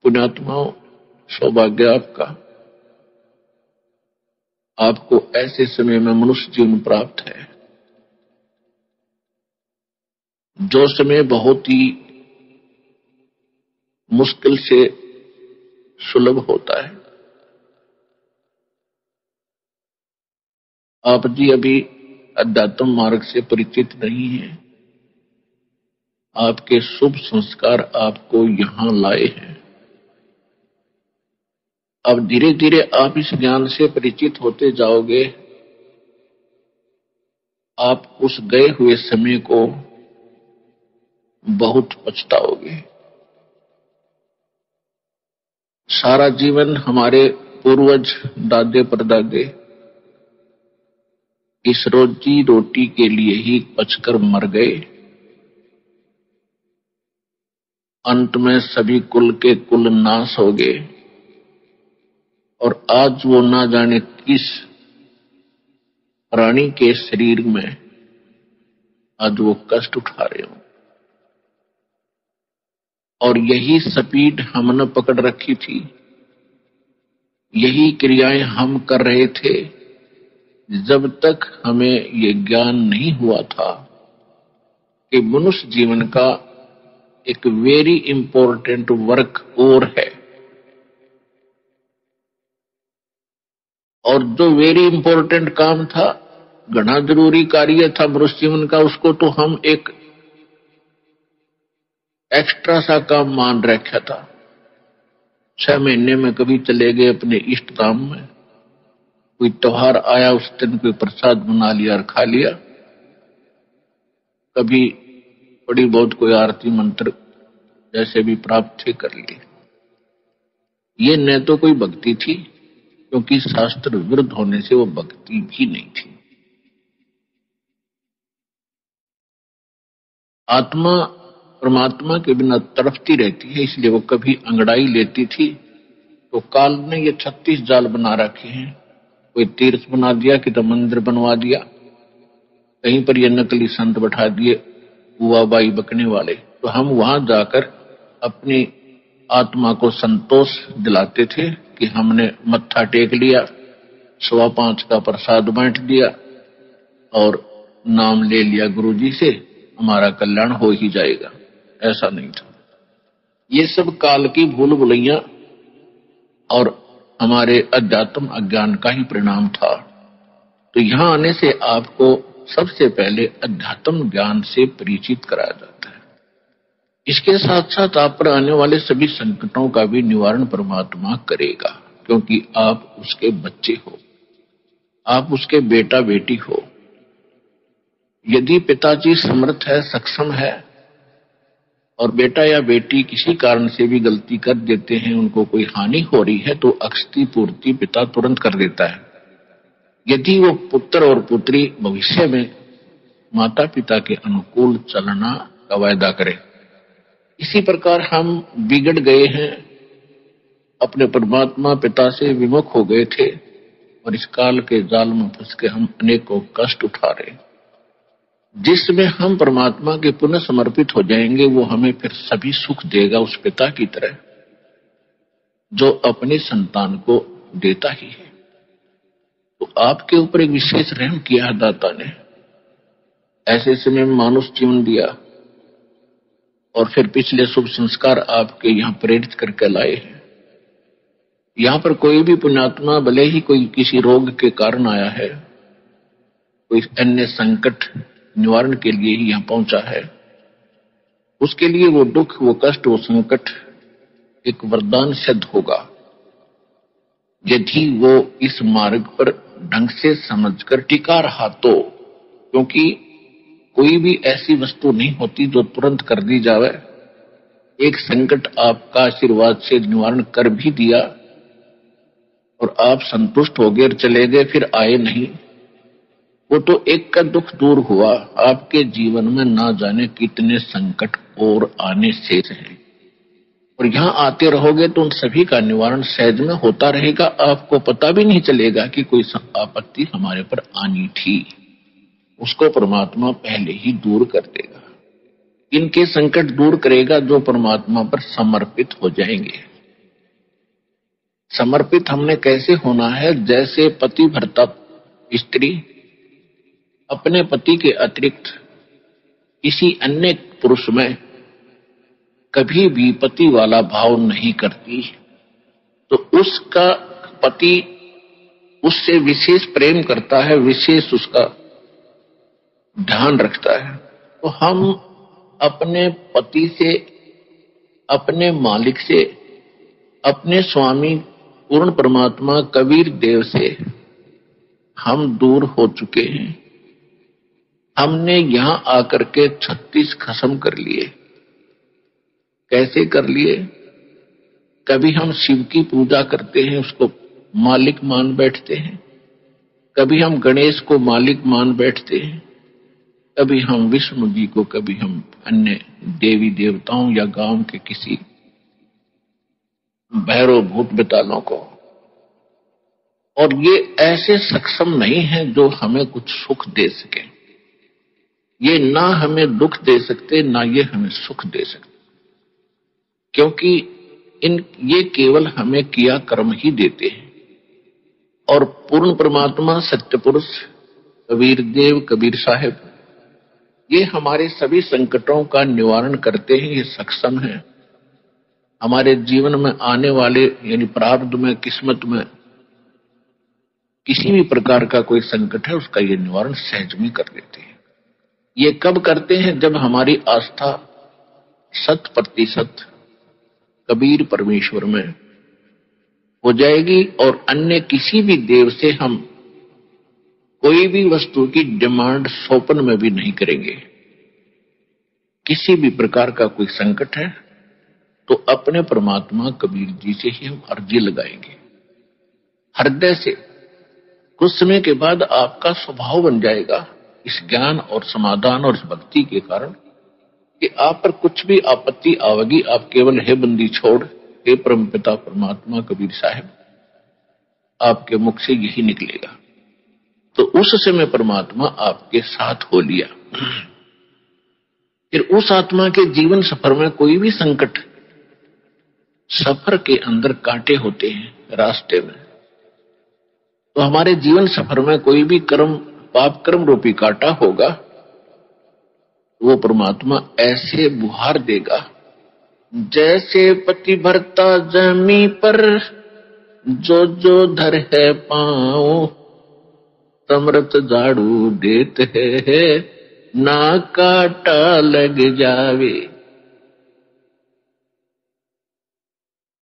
पुण्यात्माओं, सौभाग्य आपका। आपको ऐसे समय में मनुष्य जीवन प्राप्त है जो समय बहुत ही मुश्किल से सुलभ होता है। आप जी अभी अध्यात्म मार्ग से परिचित नहीं हैं। आपके शुभ संस्कार आपको यहां लाए हैं। अब धीरे धीरे आप इस ज्ञान से परिचित होते जाओगे। आप उस गए हुए समय को बहुत पछताओगे। सारा जीवन हमारे पूर्वज दादे परदादे इस रोजी रोटी के लिए ही पचकर मर गए। अंत में सभी कुल के कुल नाश हो गए और आज वो ना जाने किस प्राणी के शरीर में आज वो कष्ट उठा रहे हो। और यही स्पीड हमने पकड़ रखी थी, यही क्रियाएं हम कर रहे थे जब तक हमें ये ज्ञान नहीं हुआ था कि मनुष्य जीवन का एक वेरी इंपॉर्टेंट वर्क और है। और जो वेरी इंपॉर्टेंट काम था, घना जरूरी कार्य था मनुष्य जीवन का, उसको तो हम एक एक्स्ट्रा सा काम मान रखा था। 6 महीने में कभी चले गए अपने इष्ट धाम में, कोई त्योहार आया उस दिन कोई प्रसाद बना लिया और खा लिया, कभी थोड़ी बहुत कोई आरती मंत्र जैसे भी प्राप्त थे कर लिए। ये न तो कोई भक्ति थी, क्योंकि शास्त्र विरुद्ध होने से वो भक्ति भी नहीं थी। आत्मा परमात्मा के बिना तड़पती रहती है, इसलिए वो कभी अंगड़ाई लेती थी तो काल ने ये 36 जाल बना रखे हैं। कोई तीर्थ बना दिया, कि तो मंदिर बनवा दिया, कहीं पर ये नकली संत बैठा दिए बुआ बाई बकने वाले, तो हम वहां जाकर अपनी आत्मा को संतोष दिलाते थे कि हमने मत्था टेक लिया, 5:15 का प्रसाद बांट दिया और नाम ले लिया गुरुजी से, हमारा कल्याण हो ही जाएगा। ऐसा नहीं था। ये सब काल की भूल भुलैया और हमारे अध्यात्म अज्ञान का ही परिणाम था। तो यहां आने से आपको सबसे पहले अध्यात्म ज्ञान से परिचित कराया जाता है। इसके साथ साथ आप पर आने वाले सभी संकटों का भी निवारण परमात्मा करेगा, क्योंकि आप उसके बच्चे हो, आप उसके बेटा बेटी हो। यदि पिताजी समर्थ है, सक्षम है, और बेटा या बेटी किसी कारण से भी गलती कर देते हैं, उनको कोई हानि हो रही है, तो अक्षति पूर्ति पिता तुरंत कर देता है। यदि वो पुत्र और पुत्री भविष्य में माता पिता के अनुकूल चलना का वायदा करे। इसी प्रकार हम बिगड़ गए हैं, अपने परमात्मा पिता से विमुख हो गए थे और इस काल के जाल में फंस के हम अनेकों कष्ट उठा रहे हैं। जिसमें हम परमात्मा के पुनः समर्पित हो जाएंगे, वो हमें फिर सभी सुख देगा, उस पिता की तरह जो अपने संतान को देता ही है। तो आपके ऊपर एक विशेष रहम किया है दाता ने, ऐसे समय में मानुष जीवन दिया और फिर पिछले शुभ संस्कार आपके यहां प्रेरित करके लाए हैं। यहां पर कोई भी पुण्यात्मा भले ही कोई किसी रोग के कारण आया है, कोई अन्य संकट निवारण के लिए ही यहां पहुंचा है, उसके लिए वो दुख, वो कष्ट, वो संकट एक वरदान सिद्ध होगा यदि वो इस मार्ग पर ढंग से समझकर टिका रहा तो। क्योंकि कोई भी ऐसी वस्तु नहीं होती जो तुरंत कर दी जावे। एक संकट आपका आशीर्वाद से निवारण कर भी दिया और आप संतुष्ट हो गए और चले गए, फिर आए नहीं, वो तो एक का दुख दूर हुआ। आपके जीवन में ना जाने कितने संकट और आने शेष हैं, और यहां आते रहोगे तो उन सभी का निवारण सहज में होता रहेगा। आपको पता भी नहीं चलेगा कि कोई आपत्ति हमारे पर आनी थी, उसको परमात्मा पहले ही दूर कर देगा। इनके संकट दूर करेगा जो परमात्मा पर समर्पित हो जाएंगे। समर्पित हमने कैसे होना है? जैसे पति भरता स्त्री अपने पति के अतिरिक्त किसी अन्य पुरुष में कभी भी पति वाला भाव नहीं करती, तो उसका पति उससे विशेष प्रेम करता है, विशेष उसका ध्यान रखता है। तो हम अपने पति से, अपने मालिक से, अपने स्वामी पूर्ण परमात्मा कबीर देव से हम दूर हो चुके हैं। हमने यहां आकर के 36 खत्म कर लिए। कैसे कर लिए? कभी हम शिव की पूजा करते हैं, उसको मालिक मान बैठते हैं। कभी हम गणेश को मालिक मान बैठते हैं। कभी हम विष्णु जी को, कभी हम अन्य देवी देवताओं या गांव के किसी भैरव भूत बेतालों को। और ये ऐसे सक्षम नहीं है जो हमें कुछ सुख दे सके। ये ना हमें दुख दे सकते, ना ये हमें सुख दे सकते, क्योंकि ये केवल हमें किया कर्म ही देते हैं। और पूर्ण परमात्मा सत्य पुरुष कबीर देव, कबीर साहिब, ये हमारे सभी संकटों का निवारण करते हैं। ये सक्षम है। हमारे जीवन में आने वाले यानी प्रारब्ध में, किस्मत में किसी भी प्रकार का कोई संकट है, उसका ये निवारण सहज में कर देते हैं। ये कब करते हैं? जब हमारी आस्था 100% कबीर परमेश्वर में हो जाएगी और अन्य किसी भी देव से हम कोई भी वस्तु की डिमांड स्वप्न में भी नहीं करेंगे। किसी भी प्रकार का कोई संकट है तो अपने परमात्मा कबीर जी से ही हम अर्जी लगाएंगे, हृदय से। कुछ समय के बाद आपका स्वभाव बन जाएगा इस ज्ञान और समाधान और इस भक्ति के कारण कि आप पर कुछ भी आपत्ति आवेगी, आप केवल हे बंदी छोड़, हे परमपिता परमात्मा कबीर साहिब, आपके मुख से यही निकलेगा। तो उस समय परमात्मा आपके साथ हो लिया। फिर उस आत्मा के जीवन सफर में कोई भी संकट, सफर के अंदर कांटे होते हैं रास्ते में, तो हमारे जीवन सफर में कोई भी कर्म, पाप कर्म रूपी कांटा होगा, वो परमात्मा ऐसे बुहार देगा जैसे पति भरता जमी पर जो जो धर है पाँव, समरथ झाड़ू देते है ना काटा लग जावे।